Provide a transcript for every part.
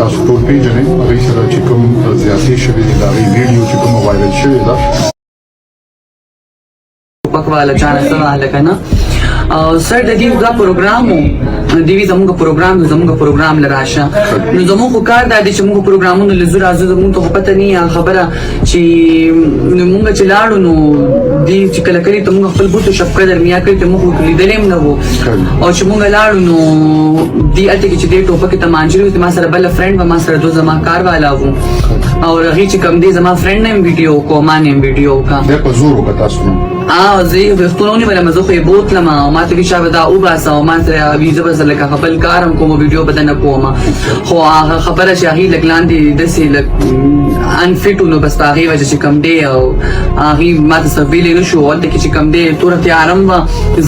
تاسو ټول پیژنئ هغوی سره چې کوم زیاتې شوې دي د هغې ویډیو چې کومه وایرل شوې ده پکواله چانه سواله کنه سر د دې دا پروګرامو دیوی زموږ پروګرام لراشه نو زموږ کار دا دی چې موږ پروګرامونو لزور ازو زموږ ته پته نه خبره چې موږ چې لاړو نو دی چې کله کله ته موږ خپل بوتو شپکه درمیا کړی ته موږ لیدلیم نه وو او چې موږ لاړو نو دی اته کې چې دې ټوپک ته مانجري ما سره بل فرند و ما سره دو زما کار والا وو او هغه چې کم دی زما فرند نیم ویډیو کو ما نیم ویډیو کا د په زور وکړه تاسو نو زه وختونه ولا مزه خو بوتلم او ما ته شابه دا او باسه او ما سره ویزه بس لکه خپل کارم کوم ویډیو بدن کوم خو هغه خبره شاهي لګلاندې د سي لک ان فټونو بس هغه وجه چې کم دی او هغه ما ته سویل نه شو ولته چې کم دی تور تیارم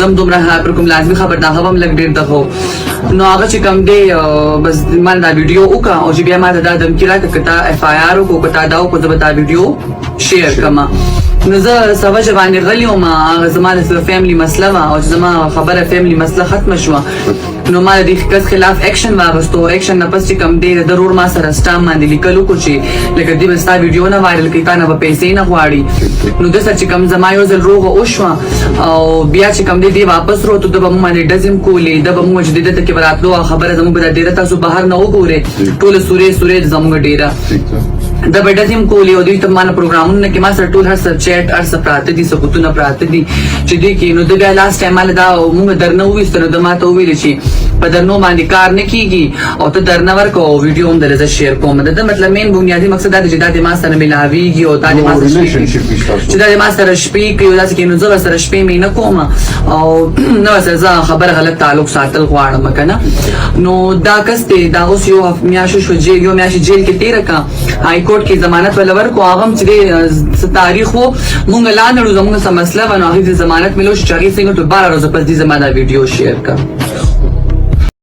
زم دومره پر کوم لازمي خبر دا هم لګ ډیر دغه نو هغه چې کم دی بس man دا ویډیو وکا او چې بیا ما دا دم کړه کته اف آی آر کو کته دا کو دا ویډیو شیر کما نو زه سبا باندې غلی وم زمانه سره فیملی مسله او زما خبره فیملی مسله ختم شو نو ما د کس خلاف اکشن واغستو اکشن نه پس چې کم دی ضرور ما سره سټام باندې لیکلو کو چې لکه دې بس تا ویډیو نه وایرل کړي تا نه په پیسې نه غواړي نو د سر چې کم زما یو ځل روغه او شو او بیا چې کم دی واپس وروته د بم باندې ډزم کولې د بم مجدد ته کې براتلو خبره زموږ د ډیره تاسو بهر نه وګوره ټول سورې زموږ ډیره د بډزم کولی او دوی ته مان پروګرامونه کې ما سره ټول هر څه چیټ هر څه پراته دي سبوتونه پراته دي چې دوی کې نو د بیا لاست ټایم مال دا موږ درنه وېستنو د ماته ویل چې په درنو باندې کار نه کیږي او ته درنه ورکو ویډیو هم درته شیر کوم دا مطلب مین بنیادی مقصد دا چې د ما سره ملاویږي او د ما سره چې د ما سره شپې کوي دا چې نو زه سره شپې مې نه کوم او نو زه خبر غلط تعلق ساتل غواړم کنه نو دا کسته دا اوس یو میاشو شو جیل یو میاشو جیل کې تیر کا های کورټ کې ضمانت ولور کو هغه چې تاریخ وو مونږ لاندې زموږ سره مسله ونه هغه ضمانت ملو چې هغه څنګه ته 12 ورځې پس دې زمانه ویډیو شیر کا